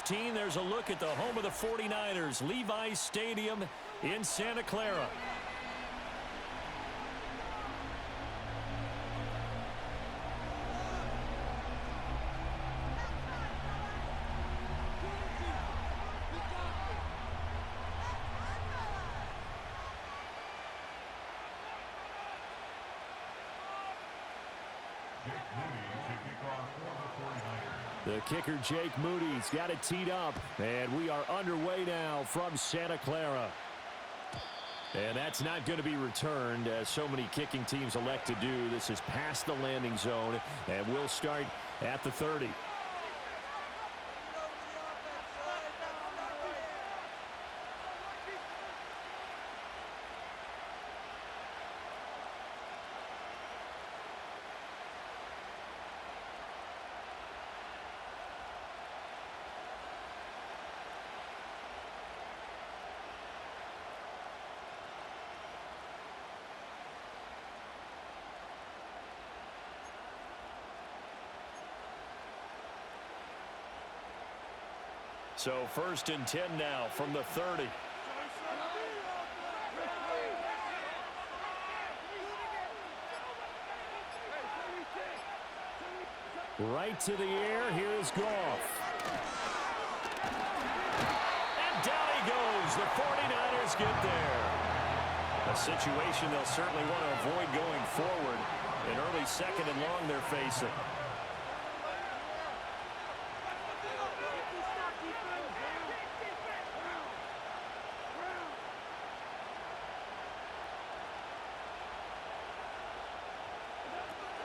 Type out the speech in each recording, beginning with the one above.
15, there's a look at the home of the 49ers, Levi's Stadium in Santa Clara. The kicker, Jake Moody's got it teed up, and we are underway now from Santa Clara. And that's not going to be returned, as so many kicking teams elect to do. This is past the landing zone, and we'll start at the 30. So 1st and 10 now from the 30. Right to the air. Here's Goff. And down he goes. The 49ers get there. A situation they'll certainly want to avoid going forward. An early 2nd and long they're facing.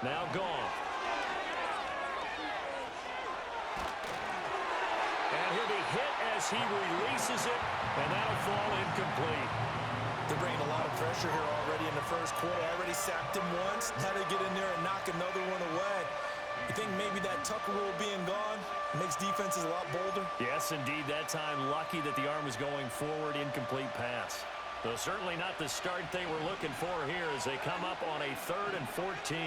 Now Goff. And he'll be hit as he releases it, and that'll fall incomplete. They're bringing a lot of pressure here already in the first quarter. Already sacked him once. Now they get in there and knock another one away. You think maybe that Tucker rule being gone makes defenses a lot bolder? Yes, indeed. That time, lucky that the arm was going forward, incomplete pass. Though certainly not the start they were looking for here as they come up on a 3rd and 14.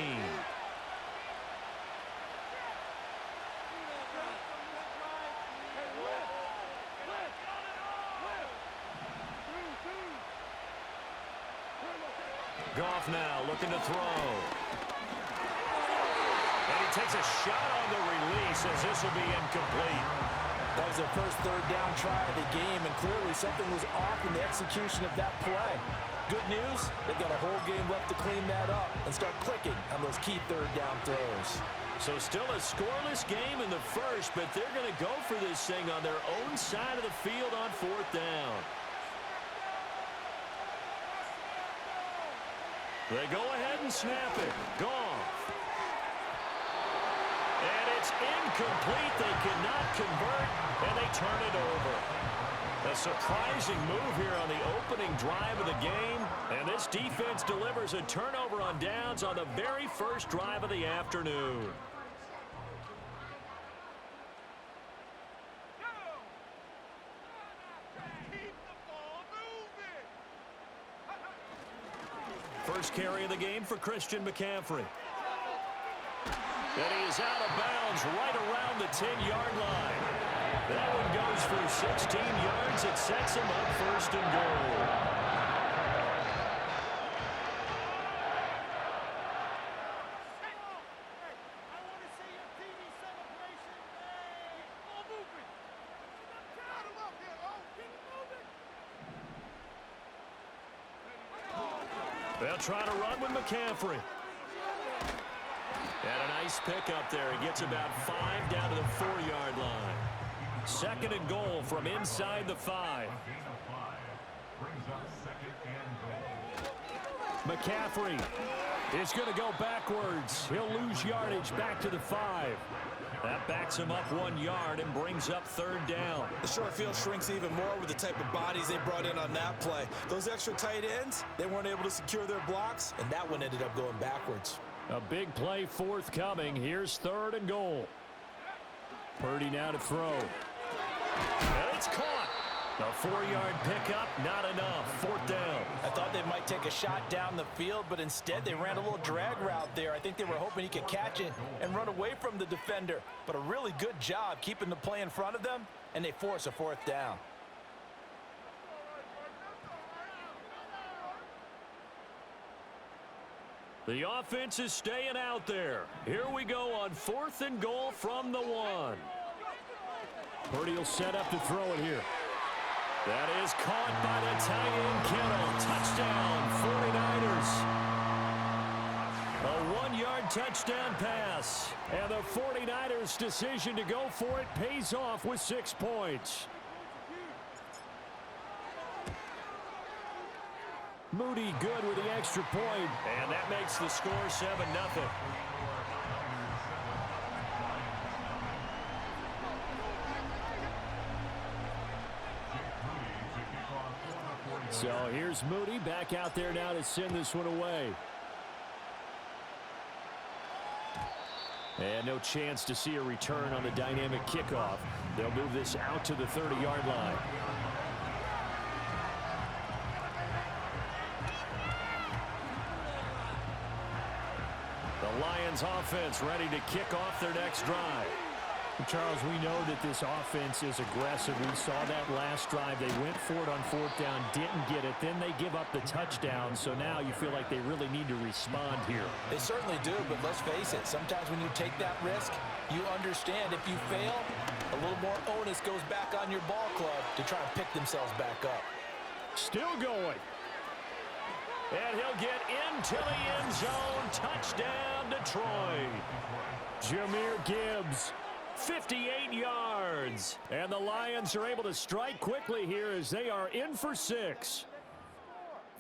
Goff now looking to throw. And he takes a shot on the release as this will be incomplete. That was their first 3rd down try of the game, and clearly something was off in the execution of that play. Good news, they've got a whole game left to clean that up and start clicking on those key 3rd down throws. So still a scoreless game in the first, but they're going to go for this thing on their own side of the field on 4th down. They go ahead and snap it. Goff. And it's incomplete. They cannot convert, and they turn it over. A surprising move here on the opening drive of the game, and this defense delivers a turnover on downs on the very first drive of the afternoon. First carry of the game for Christian McCaffrey. And he is out of bounds right around the 10-yard line. That one goes for 16 yards. It sets him up 1st and goal. They'll try to run with McCaffrey. And a nice pickup there. He gets about 5 down to the 4-yard line. 2nd and goal from inside the 5. McCaffrey is going to go backwards. He'll lose yardage back to the 5. That backs him up 1 yard and brings up 3rd down. The short field shrinks even more with the type of bodies they brought in on that play. Those extra tight ends, they weren't able to secure their blocks, and that one ended up going backwards. A big play forthcoming. Here's 3rd and goal. Purdy now to throw. And it's caught. A 4-yard pickup, not enough. 4th down. I thought they might take a shot down the field, but instead they ran a little drag route there. I think they were hoping he could catch it and run away from the defender. But a really good job keeping the play in front of them and they force a 4th down. The offense is staying out there. Here we go on 4th and goal from the 1. Purdy will set up to throw it here. That is caught by the tight end, Kittle. Touchdown, 49ers. A 1-yard touchdown pass. And the 49ers' decision to go for it pays off with 6 points. Moody good with the extra point. And that makes the score 7-0. So here's Moody back out there now to send this one away. And no chance to see a return on the dynamic kickoff. They'll move this out to the 30-yard line. The Lions offense ready to kick off their next drive. Charles, we know that this offense is aggressive. We saw that last drive. They went for it on 4th down, didn't get it. Then they give up the touchdown. So now you feel like they really need to respond here. They certainly do, but let's face it. Sometimes when you take that risk, you understand if you fail, a little more onus goes back on your ball club to try and pick themselves back up. Still going. And he'll get into the end zone. Touchdown, Detroit. Jahmyr Gibbs. 58 yards. And the Lions are able to strike quickly here as they are in for 6.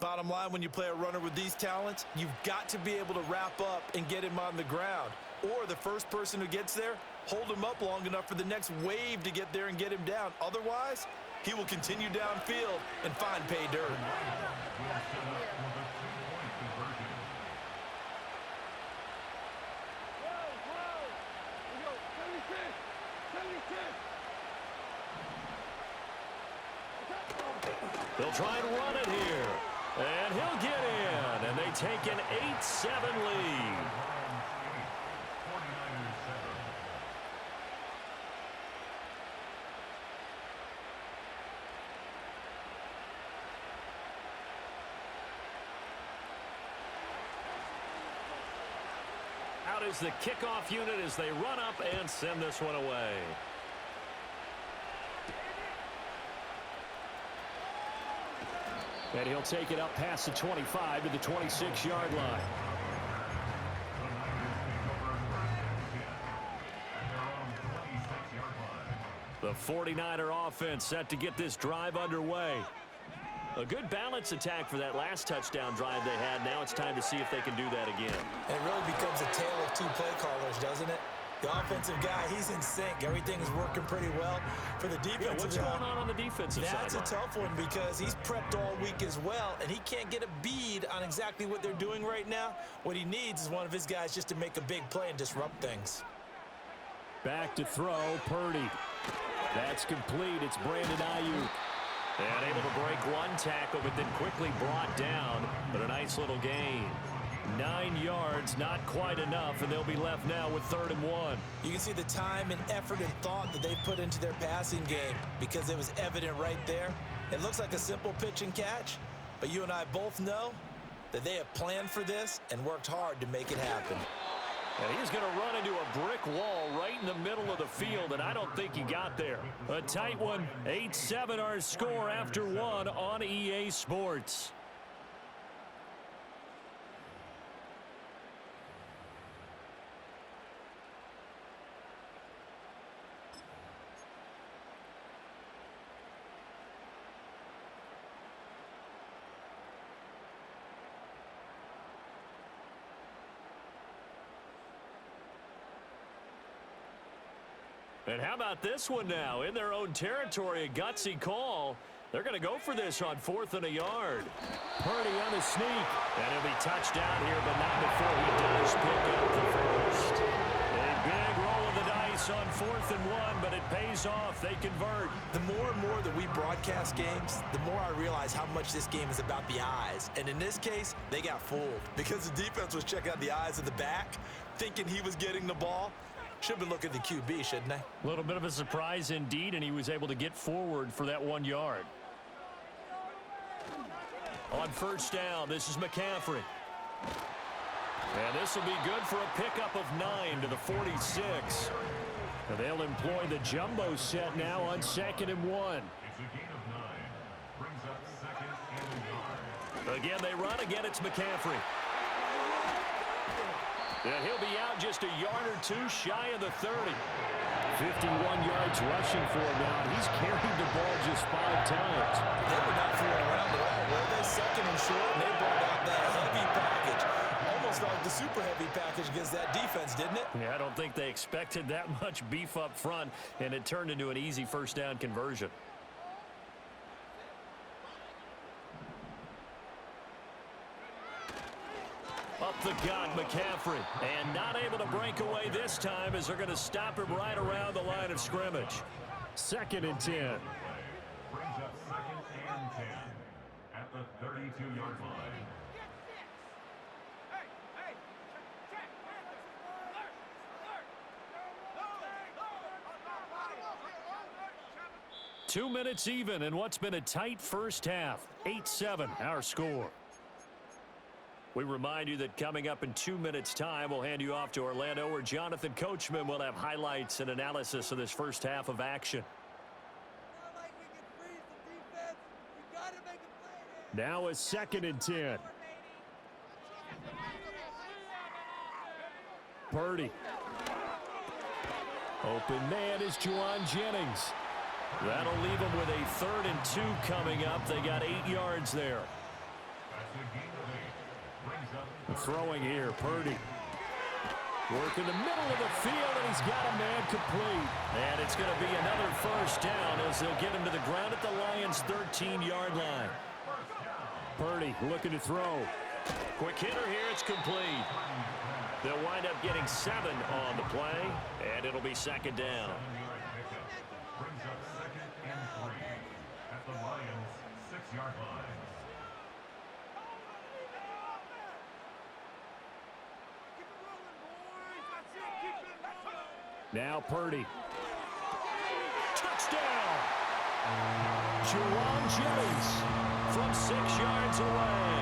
Bottom line, when you play a runner with these talents, you've got to be able to wrap up and get him on the ground. Or the first person who gets there, hold him up long enough for the next wave to get there and get him down. Otherwise, he will continue downfield and find pay dirt. They'll try and run it here. And he'll get in. And they take an 8-7 lead. Out is the kickoff unit as they run up and send this one away. And he'll take it up past the 25 to the 26-yard line. The 49er offense set to get this drive underway. A good balance attack for that last touchdown drive they had. Now it's time to see if they can do that again. It really becomes a tale of 2 play callers, doesn't it? The offensive guy, he's in sync. Everything is working pretty well. For the defensive what's going on the defensive side? That's a tough one because he's prepped all week as well, and he can't get a bead on exactly what they're doing right now. What he needs is one of his guys just to make a big play and disrupt things. Back to throw, Purdy. That's complete. It's Brandon Ayuk. And able to break one tackle, but then quickly brought down. But a nice little gain. 9 yards, not quite enough, and they'll be left now with 3rd and 1. You can see the time and effort and thought that they put into their passing game because it was evident right there. It looks like a simple pitch and catch, but you and I both know that they have planned for this and worked hard to make it happen. And he's going to run into a brick wall right in the middle of the field, and I don't think he got there. A tight one, 8-7 our score after 1 on EA Sports. And how about this one now? In their own territory, a gutsy call. They're going to go for this on 4th and a yard. Purdy on the sneak. And he'll be touched down here, but not before he does pick up the first. A big roll of the dice on 4th and 1, but it pays off. They convert. The more and more that we broadcast games, the more I realize how much this game is about the eyes. And in this case, they got fooled because the defense was checking out the eyes of the back, thinking he was getting the ball. Should be looking at the QB, shouldn't they? A little bit of a surprise indeed, and he was able to get forward for that 1 yard. On first down, this is McCaffrey. And this will be good for a pickup of 9 to the 46. And they'll employ the jumbo set now on 2nd and 1. Again, they run. Again, it's McCaffrey. And he'll be out just a yard or two shy of the 30. 51 yards rushing for him now. He's carried the ball just 5 times. They were not fooling around at all, were they? 2nd and short, and they brought out that heavy package. Almost like the super heavy package against that defense, didn't it? Yeah, I don't think they expected that much beef up front, and it turned into an easy first down conversion. Up the gut, McCaffrey. And not able to break away this time as they're going to stop him right around the line of scrimmage. 2nd and 10. Brings up 2nd and 10 at the 32-yard line. Two minutes even in what's been a tight first half. 8-7, our score. We remind you that coming up in 2 minutes' time, we'll hand you off to Orlando, where Jonathan Coachman will have highlights and analysis of this first half of action. Now a 2nd and 10. Purdy. Open man is Juwan Jennings. That'll leave them with a 3rd and 2 coming up. They got 8 yards there. Throwing here, Purdy. Working the middle of the field, and he's got a man complete. And it's going to be another first down as they'll get him to the ground at the Lions' 13-yard line. Purdy looking to throw. Quick hitter here, it's complete. They'll wind up getting 7 on the play, and it'll be 2nd down. Brings up 2nd and 3 at the Lions' 6-yard line. Now Purdy. Touchdown! Juwan Jennings from 6 yards away.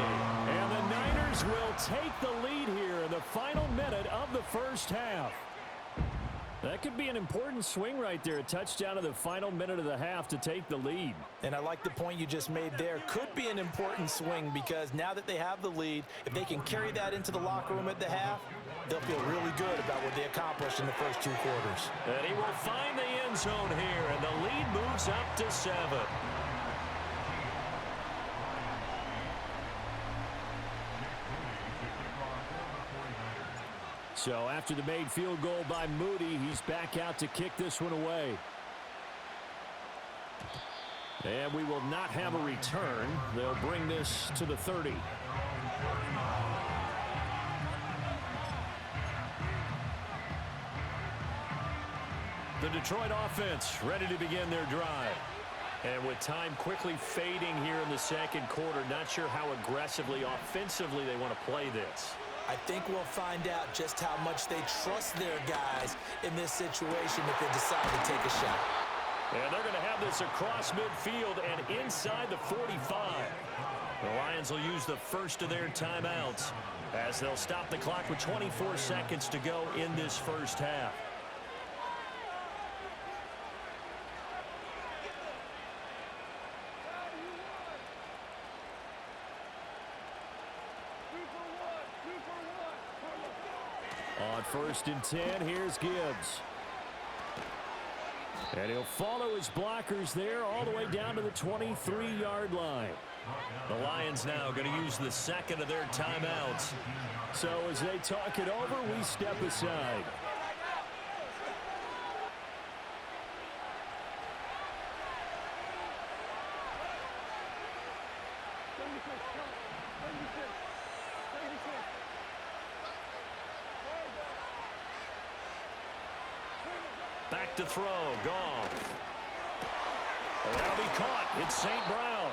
And the Niners will take the lead here in the final minute of the first half. That could be an important swing right there. A touchdown in the final minute of the half to take the lead. And I like the point you just made there. Could be an important swing because now that they have the lead, if they can carry that into the locker room at the half, they'll feel really good about what they accomplished in the first 2 quarters. And he will find the end zone here, and the lead moves up to 7. So after the made field goal by Moody, he's back out to kick this one away. And we will not have a return. They'll bring this to the 30. The Detroit offense ready to begin their drive. And with time quickly fading here in the second quarter, not sure how aggressively, offensively they want to play this. I think we'll find out just how much they trust their guys in this situation if they decide to take a shot. And they're going to have this across midfield and inside the 45. The Lions will use the first of their timeouts as they'll stop the clock with 24 seconds to go in this first half. On 1st and 10, here's Gibbs. And he'll follow his blockers there all the way down to the 23-yard line. The Lions now going to use the second of their timeouts. So as they talk it over, we step aside. Back to throw, Goff. That'll be caught. It's St. Brown.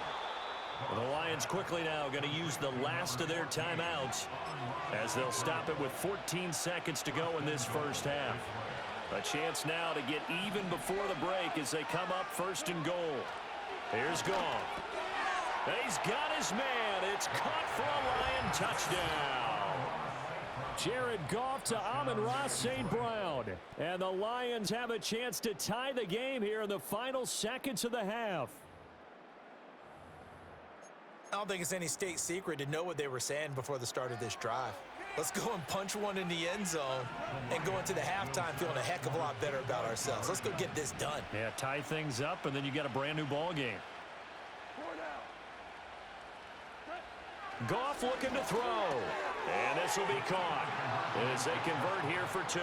The Lions quickly now going to use the last of their timeouts as they'll stop it with 14 seconds to go in this first half. A chance now to get even before the break as they come up 1st and goal. Here's Goff. He's got his man. It's caught for a Lion touchdown. Jared Goff to Amon-Ra St. Brown. And the Lions have a chance to tie the game here in the final seconds of the half. I don't think it's any state secret to know what they were saying before the start of this drive. Let's go and punch one in the end zone and go into the halftime feeling a heck of a lot better about ourselves. Let's go get this done. Yeah, tie things up, and then you got a brand new ball game. Goff looking to throw. And this will be caught as they convert here for 2.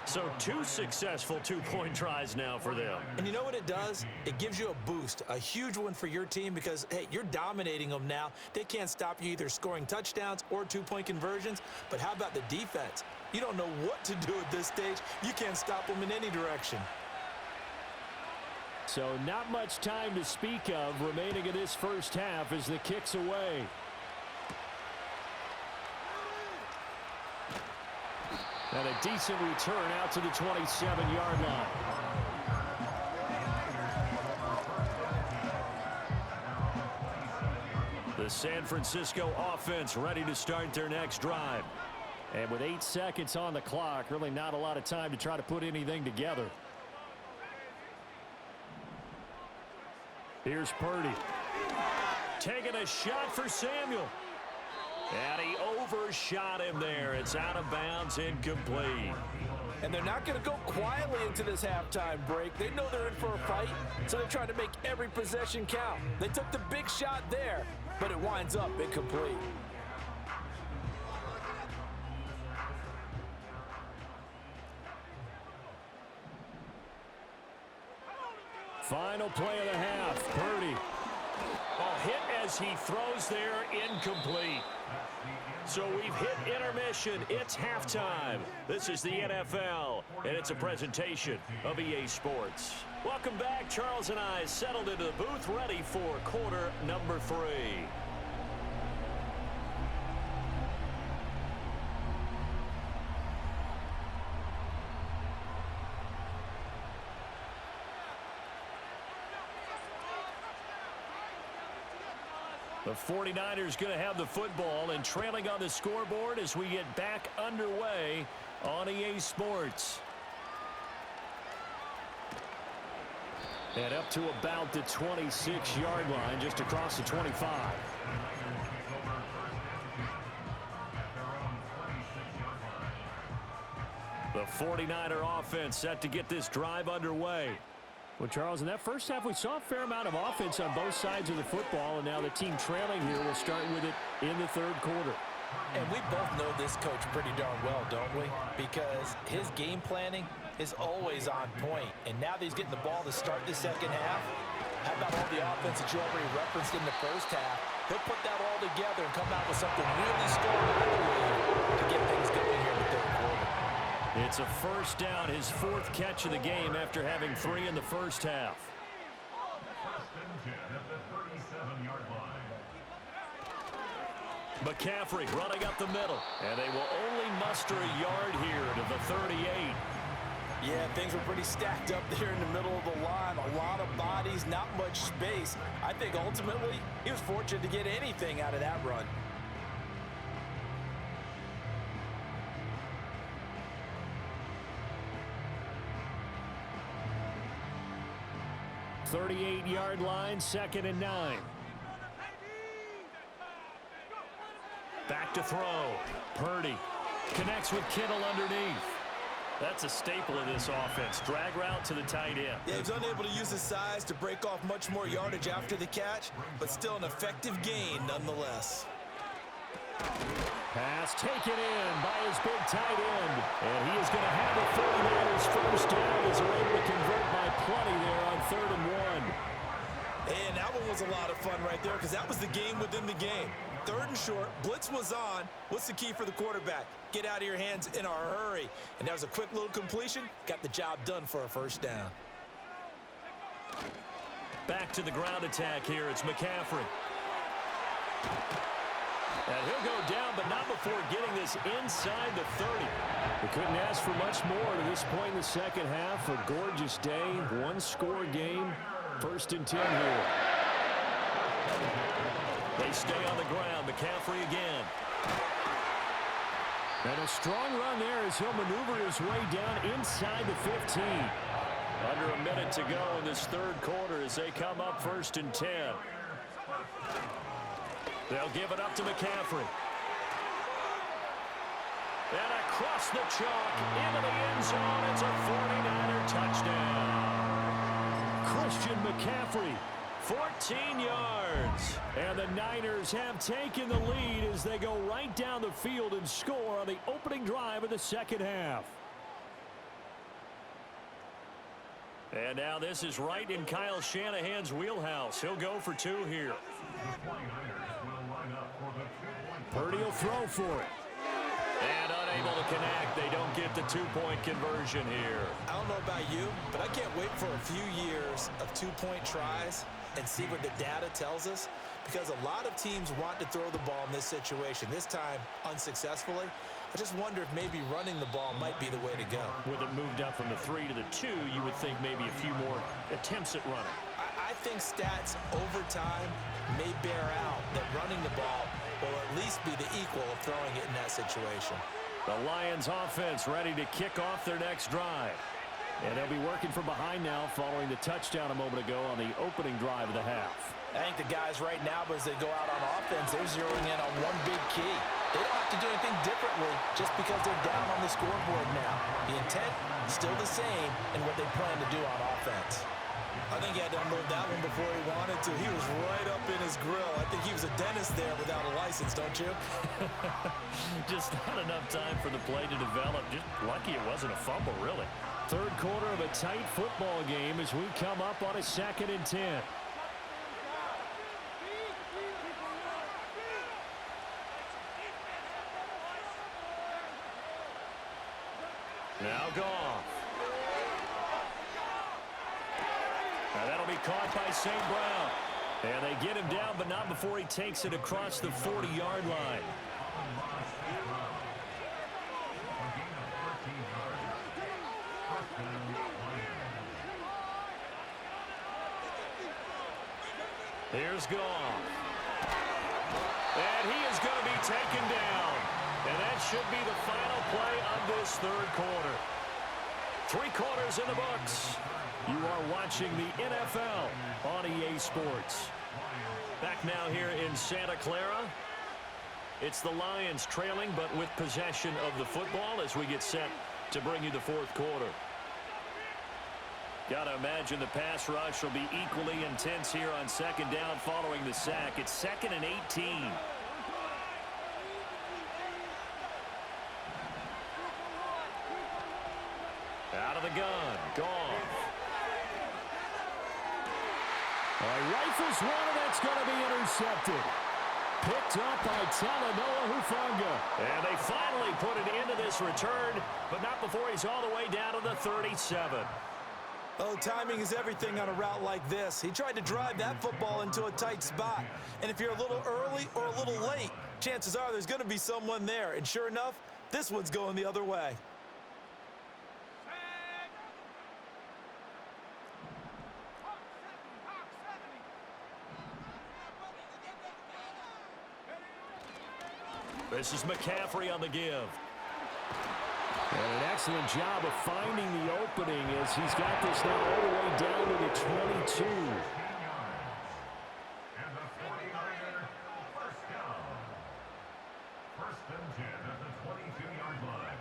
So 2 successful two-point tries now for them. And you know what it does? It gives you a boost, a huge one for your team because, hey, you're dominating them now. They can't stop you either scoring touchdowns or two-point conversions. But how about the defense? You don't know what to do at this stage. You can't stop them in any direction. So not much time to speak of remaining in this first half as the kick's away. And a decent return out to the 27-yard line. The San Francisco offense ready to start their next drive. And with 8 seconds on the clock, really not a lot of time to try to put anything together. Here's Purdy. Taking a shot for Samuel. And he overshot him there. It's out of bounds, incomplete. And they're not going to go quietly into this halftime break. They know they're in for a fight, so they're trying to make every possession count. They took the big shot there, but it winds up incomplete. Final play of the half. Purdy. Hit as he throws there, incomplete. So we've hit intermission. It's halftime. This is the NFL, and it's a presentation of EA Sports. Welcome back. Charles and I settled into the booth, ready for quarter number 3. The 49ers going to have the football and trailing on the scoreboard as we get back underway on EA Sports. And up to about the 26-yard line, just across the 25. The 49er offense set to get this drive underway. Well, Charles, in that first half, we saw a fair amount of offense on both sides of the football, and now the team trailing here will start with it in the third quarter. And we both know this coach pretty darn well, don't we? Because his game planning is always on point. And now that he's getting the ball to start the second half, how about all the offense that you already referenced in the first half? He'll put that all together and come out with something really strong, I believe, to get things going here in the third quarter. It's a first down, his 4th catch of the game after having 3 in the first half. First and 10 at the 37-yard line. McCaffrey running up the middle, and they will only muster a yard here to the 38. Yeah, things were pretty stacked up there in the middle of the line. A lot of bodies, not much space. I think ultimately he was fortunate to get anything out of that run. 38-yard line, 2nd and 9. Back to throw. Purdy connects with Kittle underneath. That's a staple of this offense. Drag route to the tight end. Yeah, he's unable to use his size to break off much more yardage after the catch, but still an effective gain nonetheless. Pass taken in by his big tight end. And he is going to have the 49ers first down as they're able to convert by plenty there on 3rd and 1. And that one was a lot of fun right there because that was the game within the game. 3rd and short, blitz was on. What's the key for the quarterback? Get out of your hands in a hurry. And that was a quick little completion. Got the job done for a first down. Back to the ground attack here. It's McCaffrey. And he'll go down, but not before getting this inside the 30. We couldn't ask for much more to this point in the second half. A gorgeous day, one-score game. 1st and 10 here. They stay on the ground. McCaffrey again. And a strong run there as he'll maneuver his way down inside the 15. Under a minute to go in this third quarter as they come up 1st and 10. They'll give it up to McCaffrey. And across the chalk into the end zone. It's a 49er touchdown. Christian McCaffrey. 14 yards. And the Niners have taken the lead as they go right down the field and score on the opening drive of the second half. And now this is right in Kyle Shanahan's wheelhouse. He'll go for 2 here. Purdy will throw for it. And unable to connect. They don't get the 2-point conversion here. I don't know about you, but I can't wait for a few years of 2-point tries and see what the data tells us, because a lot of teams want to throw the ball in this situation. This time, unsuccessfully. I just wonder if maybe running the ball might be the way to go. With it moved up from the 3 to the 2, you would think maybe a few more attempts at running. I think stats over time may bear out that running the ball will at least be the equal of throwing it in that situation. The Lions offense ready to kick off their next drive. And they'll be working from behind now following the touchdown a moment ago on the opening drive of the half. I think the guys right now, as they go out on offense, they're zeroing in on one big key. They don't have to do anything differently just because they're down on the scoreboard now. The intent is still the same in what they plan to do on offense. I think he had to unload that one before he wanted to. He was right up in his grill. I think he was a dentist there without a license, don't you? Just not enough time for the play to develop. Just lucky it wasn't a fumble, really. Third quarter of a tight football game as we come up on a 2nd and 10. Now Goff. Now that'll be caught by St. Brown. And they get him down, but not before he takes it across the 40-yard line. Here's Goff. And he is going to be taken down. And that should be the final play of this third quarter. 3 quarters in the books. You are watching the NFL on EA Sports. Back now here in Santa Clara. It's the Lions trailing, but with possession of the football as we get set to bring you the fourth quarter. Got to imagine the pass rush will be equally intense here on 2nd down following the sack. It's 2nd and 18. Out of the gun. Goff. Rifles one, and that's going to be intercepted. Picked up by Talanoa Hufanga. And they finally put it into this return, but not before he's all the way down to the 37. Oh, timing is everything on a route like this. He tried to drive that football into a tight spot. And if you're a little early or a little late, chances are there's going to be someone there. And sure enough, this one's going the other way. This is McCaffrey on the give. And an excellent job of finding the opening as he's got this now all the way down to the 22. And the 49er first down. 1st and 10 at the 22-yard line.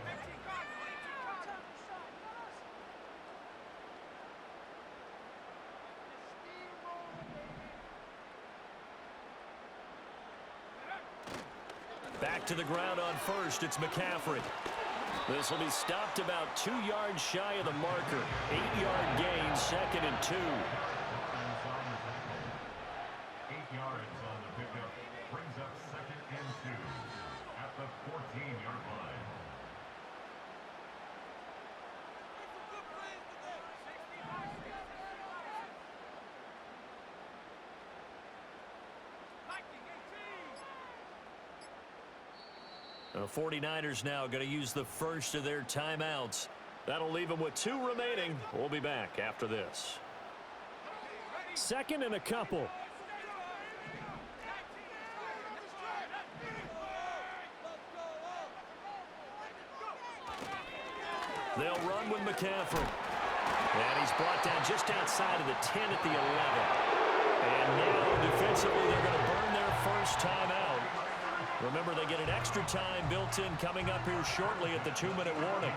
Back to the ground on 1st. It's McCaffrey. This will be stopped about 2 yards shy of the marker. 8-yard gain, 2nd and 2. 8 yards on the pickup brings up 2nd and 2 at the 14-yard line. The 49ers now going to use the first of their timeouts. That'll leave them with 2 remaining. We'll be back after this. Second and a couple. They'll run with McCaffrey. And he's brought down just outside of the 10 at the 11. And now defensively they're going to burn their first timeout. Remember, they get an extra time built in coming up here shortly at the 2-minute warning.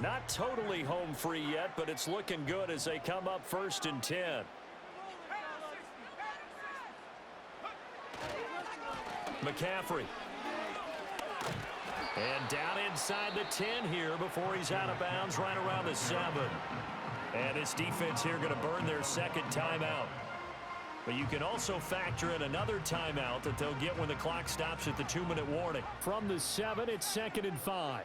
Not totally home free yet, but it's looking good as they come up 1st and 10. McCaffrey. And down inside the 10 here before he's out of bounds right around the 7. And this defense here going to burn their second timeout. But you can also factor in another timeout that they'll get when the clock stops at the 2-minute warning. From the 7, it's 2nd and 5.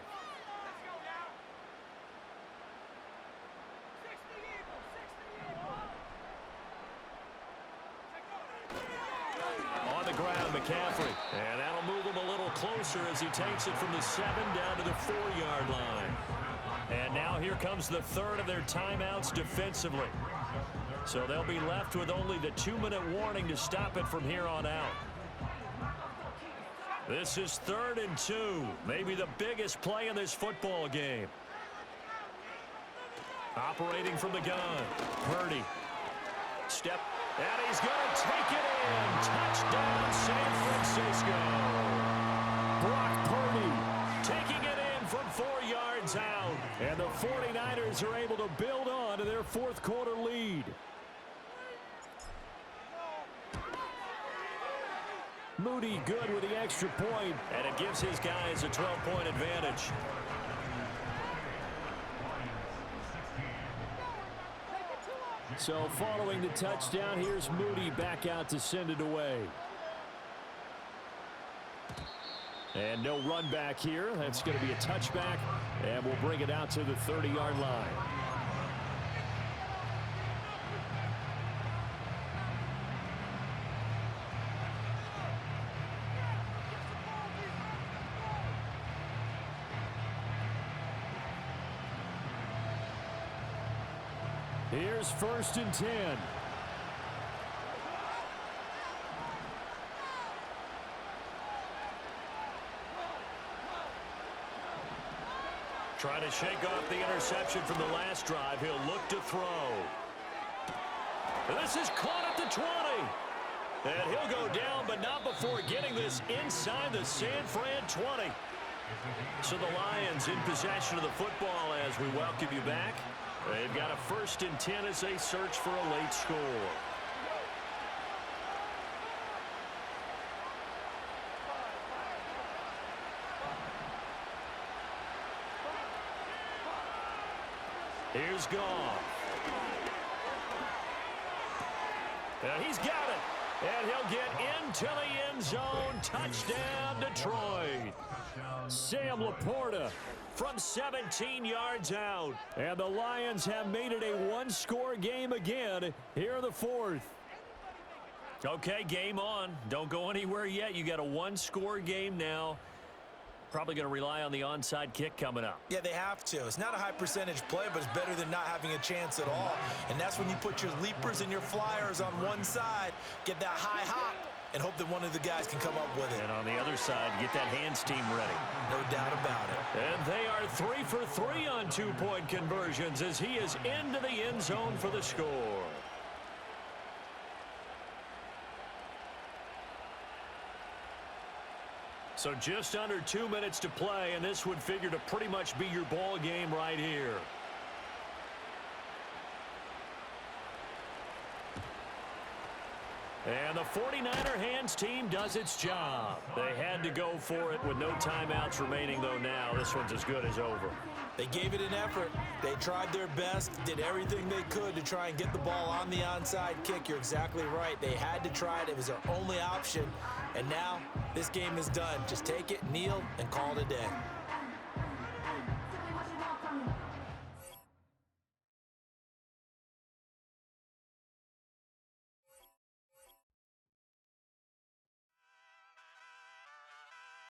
McCaffrey, and that'll move him a little closer as he takes it from the 7 down to the 4-yard line. And now here comes the 3rd of their timeouts defensively. So they'll be left with only the 2-minute warning to stop it from here on out. This is 3rd and 2, maybe the biggest play in this football game. Operating from the gun, Purdy. Step. And he's going to take it in. Touchdown, San Francisco. Brock Purdy taking it in from 4 yards out. And the 49ers are able to build on to their 4th quarter lead. Moody good with the extra point. And it gives his guys a 12-point advantage. So following the touchdown, here's Moody back out to send it away. And no run back here. That's going to be a touchback, and we'll bring it out to the 30-yard line. Here's 1st and 10. Trying to shake off the interception from the last drive. He'll look to throw. And this is caught at the 20. And he'll go down, but not before getting this inside the San Fran 20. So the Lions in possession of the football as we welcome you back. They've got a 1st and 10 as they search for a late score. Here's Goff. And he's got it. And he'll get into the end zone. Touchdown, Detroit. Sam Laporta from 17 yards out. And the Lions have made it a one-score game again here in the 4th. Okay, game on. Don't go anywhere yet. You got a one-score game now. Probably going to rely on the onside kick coming up. Yeah, they have to. It's not a high percentage play, but it's better than not having a chance at all. And that's when you put your leapers and your flyers on one side, get that high hop, and hope that one of the guys can come up with it. And on the other side, get that hands team ready. No doubt about it. And they are 3 for 3 on two-point conversions as he is into the end zone for the score. So just under 2 minutes to play, and this would figure to pretty much be your ball game right here. And the 49er hands team does its job. They had to go for it with no timeouts remaining, though now this one's as good as over. They gave it an effort. They tried their best, did everything they could to try and get the ball on the onside kick. You're exactly right. They had to try it. It was their only option. And now this game is done. Just take it, kneel, and call it a day.